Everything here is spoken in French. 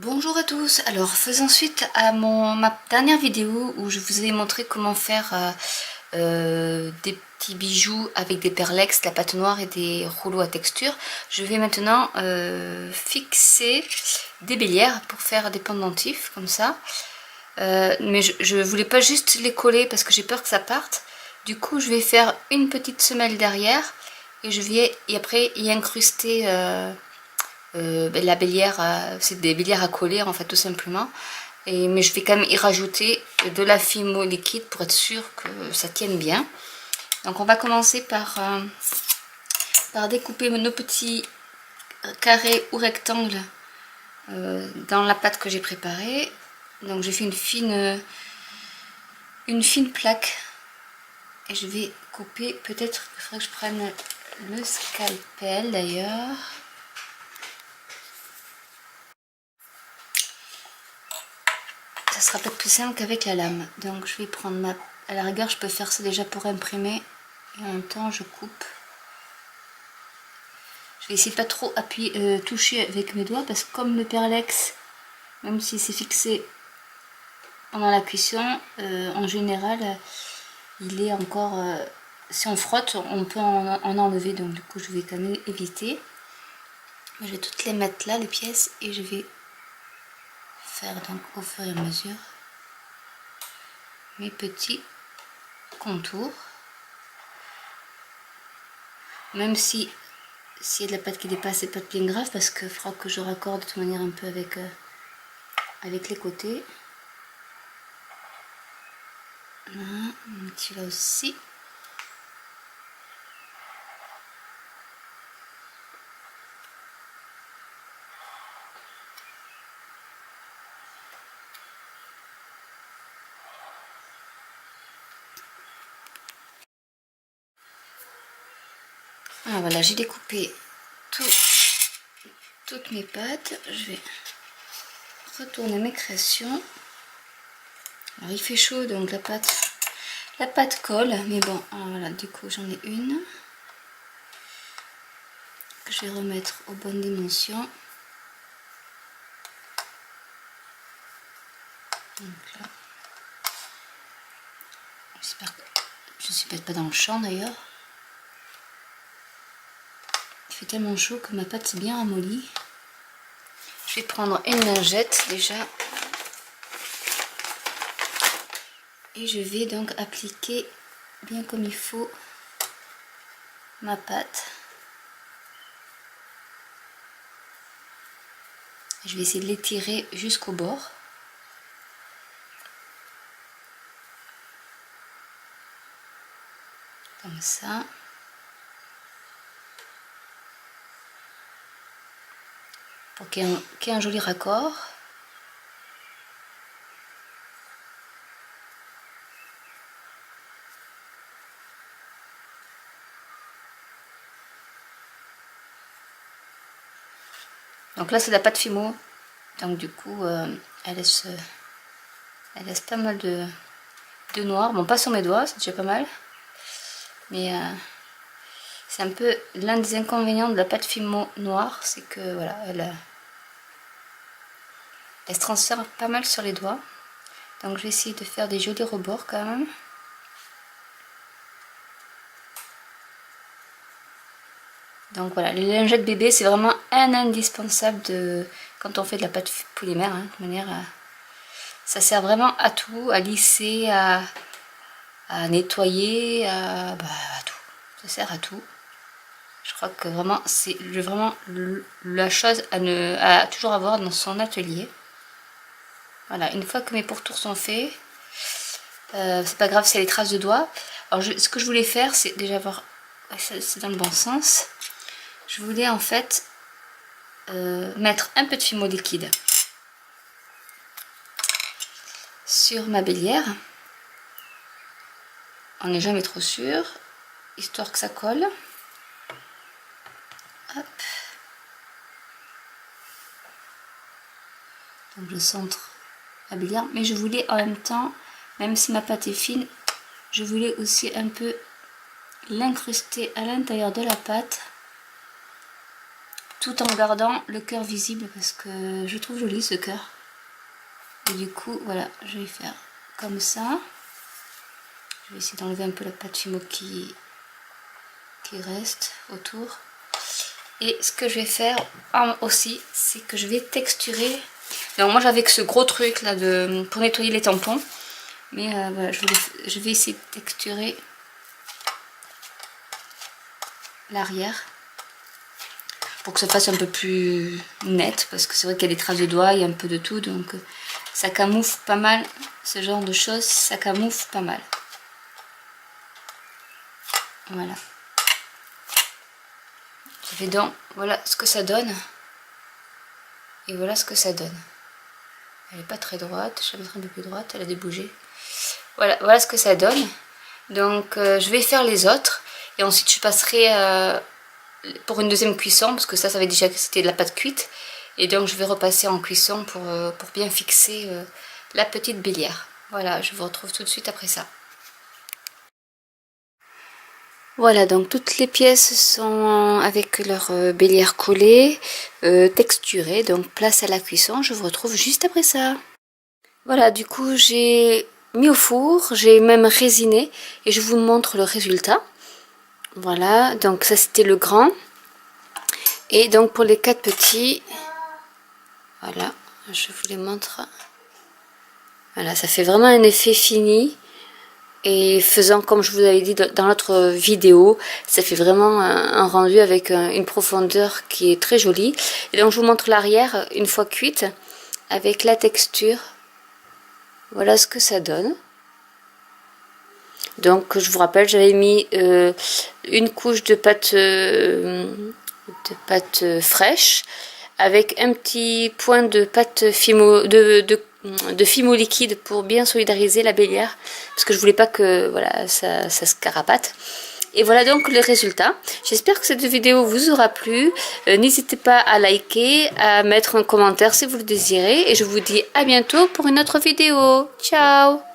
Bonjour à tous, alors faisons suite à ma dernière vidéo où je vous ai montré comment faire des petits bijoux avec des perlex, de la pâte noire et des rouleaux à texture. Je vais maintenant fixer des bélières pour faire des pendentifs comme ça. Mais je voulais pas juste les coller parce que j'ai peur que ça parte. Du coup je vais faire une petite semelle derrière et je vais après y incruster la bélière, c'est des bélières à coller en fait tout simplement. Mais je vais quand même y rajouter de la fimo liquide pour être sûr que ça tienne bien. Donc on va commencer par découper nos petits carrés ou rectangles dans la pâte que j'ai préparée. Donc j'ai fait une fine plaque et je vais couper. Peut-être qu'il faudrait que je prenne le scalpel d'ailleurs. Ça sera peut-être plus simple qu'avec la lame. Donc je vais prendre à la rigueur je peux faire ça déjà pour imprimer et en même temps je coupe. Je vais essayer de pas trop appuyer, toucher avec mes doigts parce que comme le perlex, même si c'est fixé pendant la cuisson, en général il est encore, si on frotte on peut en enlever, donc du coup je vais quand même éviter. Je vais toutes les mettre là, les pièces, et je vais faire donc au fur et à mesure mes petits contours. Même si s'il y a de la pâte qui dépasse, c'est pas bien grave parce qu'il faudra que je raccorde de toute manière un peu avec les côtés. Voilà, un petit là aussi. Ah, voilà, j'ai découpé toutes mes pâtes. Je vais retourner mes créations. Alors il fait chaud donc la pâte colle, mais bon, voilà, du coup j'en ai une que je vais remettre aux bonnes dimensions. Donc là, j'espère que je ne suis pas dans le champ d'ailleurs. Il fait tellement chaud que ma pâte s'est bien ramollie. Je vais prendre une lingette déjà. Et je vais donc appliquer bien comme il faut ma pâte. Je vais essayer de l'étirer jusqu'au bord. Comme ça. Pour qu'il y ait un joli raccord. Donc là c'est de la pâte fimo. Donc du coup elle laisse pas mal de noir. Bon, pas sur mes doigts, c'est déjà pas mal. Mais c'est un peu l'un des inconvénients de la pâte fimo noire, c'est que voilà, elle se transfère pas mal sur les doigts. Donc je vais essayer de faire des jolis rebords quand même. Donc voilà, les lingettes bébé c'est vraiment un indispensable quand on fait de la pâte polymère. Hein, de manière, ça sert vraiment à tout, à lisser, à nettoyer, à tout. Ça sert à tout. Je crois que vraiment c'est vraiment la chose à toujours avoir dans son atelier. Voilà, une fois que mes pourtours sont faits, c'est pas grave s'il y a les traces de doigts. Alors ce que je voulais faire, c'est déjà voir, c'est dans le bon sens. Je voulais en fait mettre un peu de fimo liquide sur ma bélière. On n'est jamais trop sûr, histoire que ça colle. Hop. Donc je centre la bélière, mais je voulais en même temps, même si ma pâte est fine, je voulais aussi un peu l'incruster à l'intérieur de la pâte tout en gardant le cœur visible parce que je trouve joli ce cœur. Et du coup, voilà, je vais faire comme ça. Je vais essayer d'enlever un peu la pâte Fimo qui reste autour. Et ce que je vais faire aussi, c'est que je vais texturer. Donc moi j'avais que ce gros truc là pour nettoyer les tampons. Mais voilà, je vais essayer de texturer l'arrière. Pour que ça fasse un peu plus net. Parce que c'est vrai qu'il y a des traces de doigts, il y a un peu de tout. Donc ça camoufle pas mal. Ce genre de choses, ça camoufle pas mal. Voilà. Je fais donc, voilà ce que ça donne. Et voilà ce que ça donne. Elle n'est pas très droite, je vais la mettre un peu plus droite, elle a débougé. Voilà ce que ça donne. Donc je vais faire les autres. Et ensuite je passerai pour une deuxième cuisson. Parce que ça savait déjà que c'était de la pâte cuite. Et donc je vais repasser en cuisson pour bien fixer la petite bélière. Voilà, je vous retrouve tout de suite après ça. Voilà, donc toutes les pièces sont avec leur bélière collée, texturée, donc place à la cuisson. Je vous retrouve juste après ça. Voilà, du coup j'ai mis au four, j'ai même résiné et je vous montre le résultat. Voilà, donc ça c'était le grand. Et donc pour les 4 petits, voilà, je vous les montre. Voilà, ça fait vraiment un effet fini. Et faisant comme je vous avais dit dans l'autre vidéo, ça fait vraiment un rendu avec une profondeur qui est très jolie. Et donc je vous montre l'arrière une fois cuite avec la texture. Voilà ce que ça donne. Donc je vous rappelle, j'avais mis une couche de pâte fraîche avec un petit point de pâte Fimo, de Fimo liquide pour bien solidariser la bélière parce que je voulais pas que voilà ça se carapate. Et voilà donc le résultat. J'espère que cette vidéo vous aura plu. N'hésitez pas à liker, à mettre un commentaire si vous le désirez. Et je vous dis à bientôt pour une autre vidéo. Ciao!